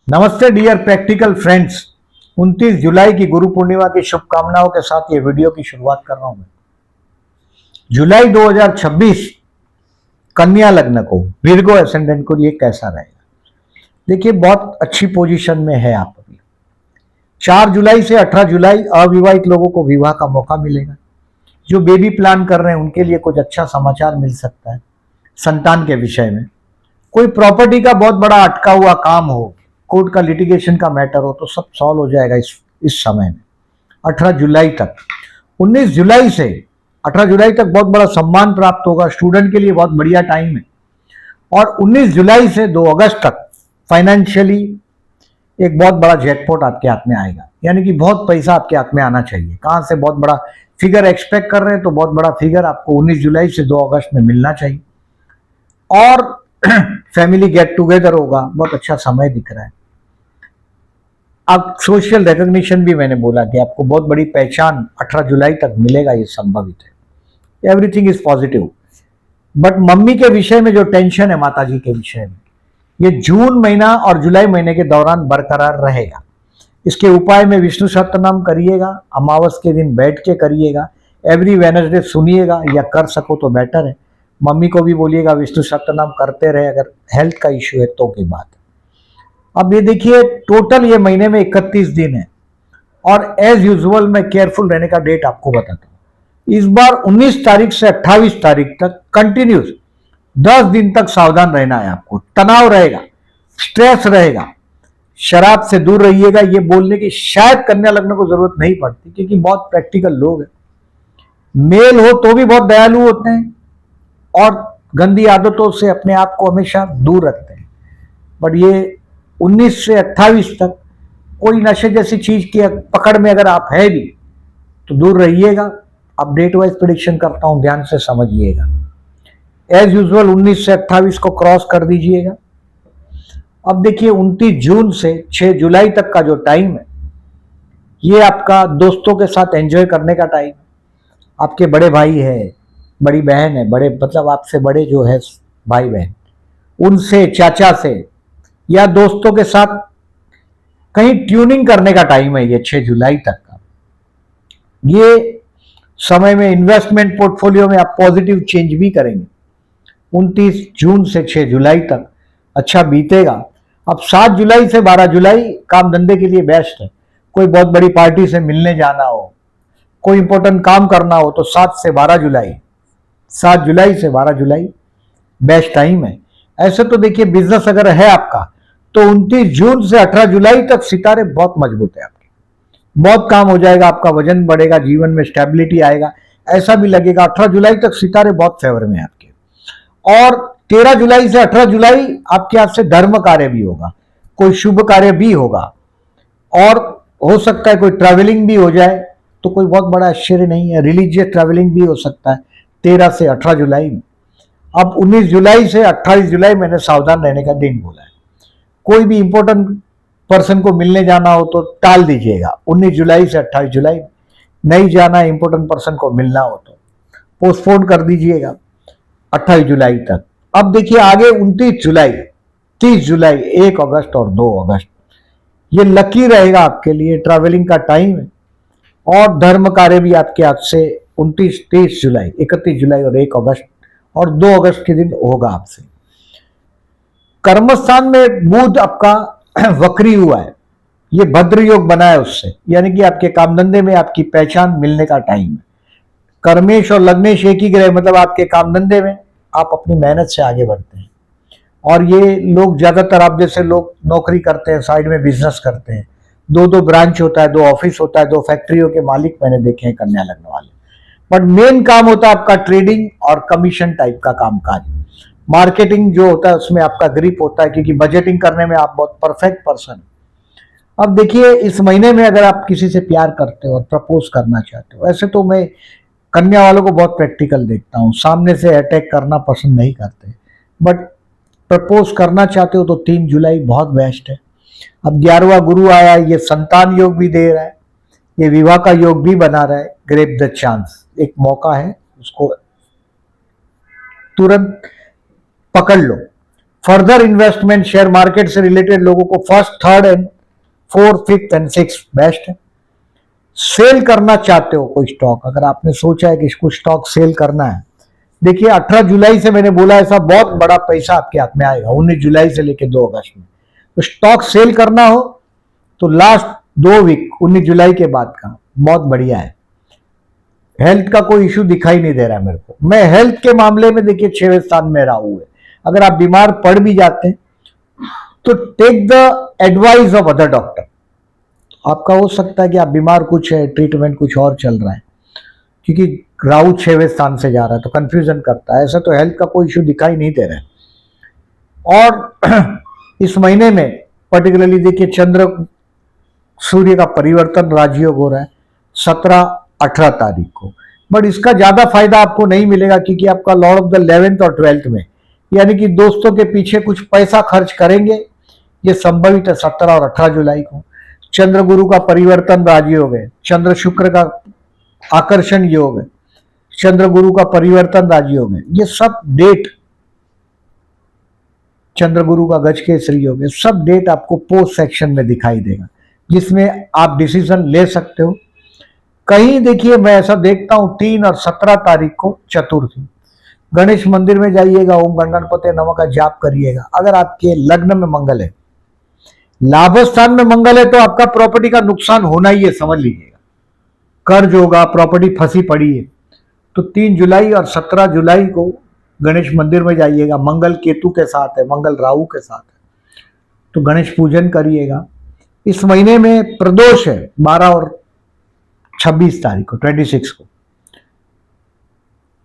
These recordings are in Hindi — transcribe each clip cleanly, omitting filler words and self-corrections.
नमस्ते डियर प्रैक्टिकल फ्रेंड्स। 29 जुलाई की गुरु पूर्णिमा की शुभकामनाओं के साथ ये वीडियो की शुरुआत कर रहा हूं मैं। जुलाई 2026 कन्या लग्न को, विर्गो एसेंडेंट को ये कैसा रहेगा? देखिए, बहुत अच्छी पोजीशन में है आप अभी। 4 जुलाई से 18 जुलाई अविवाहित लोगों को विवाह का मौका मिलेगा। जो बेबी प्लान कर रहे हैं उनके लिए कुछ अच्छा समाचार मिल सकता है। संतान के विषय में कोई प्रॉपर्टी का बहुत बड़ा अटका हुआ काम हो, कोर्ट का लिटिगेशन का मैटर हो, तो सब सॉल्व हो जाएगा इस समय में 18 जुलाई तक। 19 जुलाई से 18 जुलाई तक बहुत बड़ा सम्मान प्राप्त होगा। स्टूडेंट के लिए बहुत बढ़िया टाइम है। और 19 जुलाई से 2 अगस्त तक फाइनेंशियली एक बहुत बड़ा जैकपॉट आपके हाथ में आएगा, यानी कि बहुत पैसा आपके हाथ में आना चाहिए। कहां से बहुत बड़ा फिगर एक्सपेक्ट कर रहे हैं, तो बहुत बड़ा फिगर आपको 19 जुलाई से 2 अगस्त में मिलना चाहिए। और फैमिली गेट टुगेदर होगा, बहुत अच्छा समय दिख रहा है। अब सोशल रिकॉग्निशन भी मैंने बोला कि आपको बहुत बड़ी पहचान 18 जुलाई तक मिलेगा, ये संभावित है। Everything is positive. But mummy के विषय में जो टेंशन है, माता जी के विषय में, ये जून महीना और जुलाई महीने के दौरान बरकरार रहेगा। इसके उपाय में विष्णु सहस्त्रनाम करिएगा, अमावस के दिन बैठ के करिएगा, एवरी वेडनेसडे सुनिएगा, या कर सको तो बेटर है। मम्मी को भी बोलिएगा विष्णु सहस्त्रनाम करते रहे, अगर हेल्थ का इश्यू है तो की बात। अब ये देखिए, टोटल ये महीने में 31 दिन है। और एज यूजुअल मैं केयरफुल रहने का डेट आपको बताता हूं। इस बार 19 तारीख से 28 तारीख तक कंटिन्यूस 10 दिन तक सावधान रहना है आपको। तनाव रहेगा, स्ट्रेस रहेगा, शराब से दूर रहिएगा। ये बोलने की शायद कन्या लग्न को जरूरत नहीं पड़ती, क्योंकि बहुत प्रैक्टिकल लोग हैं। मेल हो तो भी बहुत दयालु होते हैं और गंदी आदतों से अपने आप को हमेशा दूर रखते हैं। बट ये 19 से 28 तक कोई नशे जैसी चीज की पकड़ में अगर आप है भी, तो दूर रहिएगा। अब डेट वाइज प्रेडिक्शन करता हूं, ध्यान से समझिएगा। एज यूजुअल 19 से 28 को क्रॉस कर दीजिएगा। अब देखिए, 29 जून से 6 जुलाई तक का जो टाइम है, ये आपका दोस्तों के साथ एंजॉय करने का टाइम। आपके बड़े भाई है, बड़ी बहन है, बड़े मतलब आपसे बड़े जो है भाई बहन, उनसे, चाचा से या दोस्तों के साथ कहीं ट्यूनिंग करने का टाइम है ये 6 जुलाई तक का। ये समय में इन्वेस्टमेंट पोर्टफोलियो में आप पॉजिटिव चेंज भी करेंगे। 29 जून से 6 जुलाई तक अच्छा बीतेगा। अब 7 जुलाई से 12 जुलाई काम धंधे के लिए बेस्ट है। कोई बहुत बड़ी पार्टी से मिलने जाना हो, कोई इंपॉर्टेंट काम करना हो, तो 7 से 12 जुलाई, 7 जुलाई से 12 जुलाई बेस्ट टाइम है। ऐसे तो देखिए, बिजनेस अगर है आपका, तो 29 जून से 18 जुलाई तक सितारे बहुत मजबूत है आपके। बहुत काम हो जाएगा, आपका वजन बढ़ेगा, जीवन में स्टेबिलिटी आएगा, ऐसा भी लगेगा। 18 जुलाई तक सितारे बहुत फेवर में है आपके। और 13 जुलाई से 18 जुलाई आपके हाथ से धर्म कार्य भी होगा, कोई शुभ कार्य भी होगा, और हो सकता है कोई ट्रैवलिंग भी हो जाए, तो कोई बहुत बड़ा आश्चर्य नहीं है। रिलीजियस ट्रैवलिंग भी हो सकता है 13 से 18 जुलाई में। अब 19 जुलाई से 28 जुलाई मैंने सावधान रहने का दिन बोला है। कोई भी इंपॉर्टेंट पर्सन को मिलने जाना हो तो टाल दीजिएगा। 19 जुलाई से 28 जुलाई नहीं जाना, इंपॉर्टेंट पर्सन को मिलना हो तो पोस्टपोन कर दीजिएगा 28 जुलाई तक। अब देखिए आगे 29 जुलाई, 30 जुलाई, 1 अगस्त और 2 अगस्त, ये लकी रहेगा आपके लिए। ट्रैवलिंग का टाइम है और धर्म कार्य भी आपके हाथ से 29, 30 जुलाई, 31 जुलाई और 1 अगस्त और 2 अगस्त के दिन होगा आपसे। कर्मस्थान में बुध आपका वक्री हुआ है, ये भद्र योग बना है उससे, यानी कि आपके काम धंधे में आपकी पहचान मिलने का टाइम है। कर्मेश और लग्नेश एक ही ग्रह, मतलब आपके काम धंधे में आप अपनी मेहनत से आगे बढ़ते हैं। और ये लोग ज्यादातर, आप जैसे लोग नौकरी करते हैं, साइड में बिजनेस करते हैं, 2-2 ब्रांच होता है, 2 ऑफिस होता है, 2 फैक्ट्रियों के मालिक मैंने देखे हैं कन्या लग्न वाले। बट मेन काम होता है आपका ट्रेडिंग और कमीशन टाइप का कामकाज। मार्केटिंग जो होता है उसमें आपका ग्रिप होता है, क्योंकि बजटिंग करने में आप बहुत परफेक्ट पर्सन। अब देखिए, इस महीने में अगर आप किसी से प्यार करते हो और प्रपोज करना चाहते हो, ऐसे तो मैं कन्या वालों को बहुत प्रैक्टिकल देखता हूँ, सामने से अटैक करना पसंद नहीं करते। बट प्रपोज करना चाहते हो तो 3 जुलाई बहुत बेस्ट है। अब 11वां गुरु आया, ये संतान योग भी दे रहा है, ये विवाह का योग भी बना रहा है। ग्रेप द चांस, एक मौका है, उसको तुरंत पकड़ लो। फर्दर इन्वेस्टमेंट शेयर मार्केट से रिलेटेड लोगों को first, third and fourth, fifth and six best है। सेल करना चाहते हो कोई स्टॉक, अगर आपने सोचा है कि इसको स्टॉक सेल करना है, देखिए 18 जुलाई से मैंने बोला ऐसा बहुत बड़ा पैसा आपके हाथ में आएगा 19 जुलाई से लेकर 2 अगस्त में। तो स्टॉक सेल करना हो तो लास्ट 2 वीक 19 जुलाई के बाद का बहुत बढ़िया है। हेल्थ का कोई इश्यू दिखाई नहीं दे रहा है मेरे को। मैं हेल्थ के मामले में देखिए 6वें स्थान में राहु है। अगर आप बीमार पड़ भी जाते हैं तो take the advice of other doctor. आपका हो सकता है कि आप बीमार कुछ है, ट्रीटमेंट कुछ और चल रहा है, क्योंकि राहु 6वें स्थान से जा रहा है तो कंफ्यूजन करता है। ऐसा तो हेल्थ का कोई इश्यू दिखाई नहीं दे रहा है। और इस महीने में पर्टिकुलरली देखिए चंद्र सूर्य का परिवर्तन राजयोग हो रहा है 17-18 तारीख को, बट इसका ज्यादा फायदा आपको नहीं मिलेगा क्योंकि आपका लॉर्ड ऑफ द 11th और 12th में, यानी कि दोस्तों के पीछे कुछ पैसा खर्च करेंगे, ये संभवित है 17 और 18 जुलाई को। चंद्र गुरु का परिवर्तन राजयोग है, चंद्र शुक्र का आकर्षण योग है, चंद्र गुरु का परिवर्तन राजयोग है। ये सब डेट, चंद्र गुरु का गज केसरी योग है, सब डेट आपको पोस्ट सेक्शन में दिखाई देगा जिसमें आप डिसीजन ले सकते हो। कहीं देखिए मैं ऐसा देखता हूं 3 और 17 तारीख को चतुर्थी, गणेश मंदिर में जाइएगा, ओम गणपते नमः का जाप करिएगा। अगर आपके लग्न में मंगल है, लाभ स्थान में मंगल है, तो आपका प्रॉपर्टी का नुकसान होना ही है, समझ लीजिएगा। कर्ज होगा, प्रॉपर्टी फंसी पड़ी है। तो 3 जुलाई और 17 जुलाई को गणेश मंदिर में जाइएगा, मंगल केतु के साथ है, मंगल राहु के साथ है, तो गणेश पूजन करिएगा। इस महीने में प्रदोष है 12 और 26 तारीख को, 26 को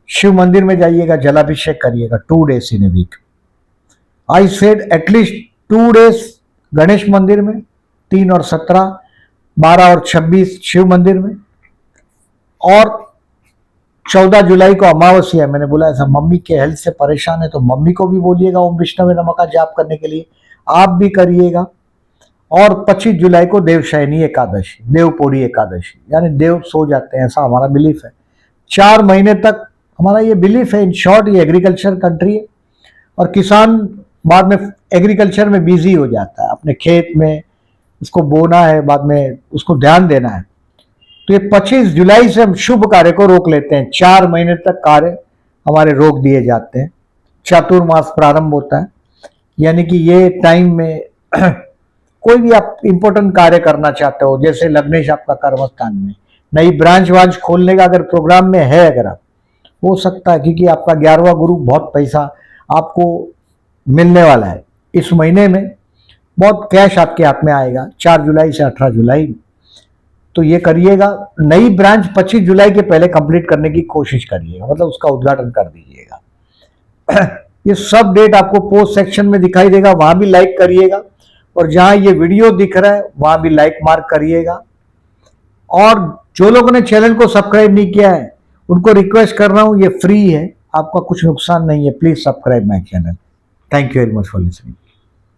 शिव मंदिर में जाइएगा, जलाभिषेक करिएगा 2 days in a week. I said at least 2 days Ganesh मंदिर में, 3 और 17, 12 और 26 शिव मंदिर में, और 14 जुलाई को अमावस्या है। मैंने बोला ऐसा मम्मी के हेल्थ से परेशान है तो मम्मी को भी बोलिएगा ओम विष्णवे नमः का जाप करने के लिए, आप भी करिएगा। और 25 जुलाई को देवशयनी एकादशी, देवपोड़ी एकादशी, यानी देव सो जाते हैं, ऐसा हमारा बिलीफ है। 4 महीने तक हमारा ये बिलीफ है। इन शॉर्ट ये एग्रीकल्चर कंट्री है और किसान बाद में एग्रीकल्चर में बिजी हो जाता है, अपने खेत में उसको बोना है, बाद में उसको ध्यान देना है। तो ये 25 जुलाई से हम शुभ कार्य को रोक लेते हैं। 4 महीने तक कार्य हमारे रोक दिए जाते हैं। चातुर्मास प्रारंभ होता है, यानी कि ये टाइम में कोई भी आप इंपॉर्टेंट कार्य करना चाहते हो, जैसे लग्नेश आपका कर्म स्थान में नई ब्रांच वांच खोलने का अगर प्रोग्राम में है, अगर आप, हो सकता है क्योंकि आपका 11वां गुरु बहुत पैसा आपको मिलने वाला है इस महीने में, बहुत कैश आपके हाथ में आएगा 4 जुलाई से 18 जुलाई। तो ये करिएगा। नई ब्रांच 25 जुलाई के पहले कंप्लीट करने की कोशिश करिएगा, मतलब उसका उद्घाटन कर दीजिएगा। ये सब डेट आपको पोस्ट सेक्शन में दिखाई देगा, वहां भी लाइक करिएगा, और जहां ये वीडियो दिख रहा है वहां भी लाइक मार्क करिएगा। और जो लोगों ने चैनल को सब्सक्राइब नहीं किया है उनको रिक्वेस्ट कर रहा हूं, ये फ्री है, आपका कुछ नुकसान नहीं है, please subscribe my channel. Thank you very much for listening.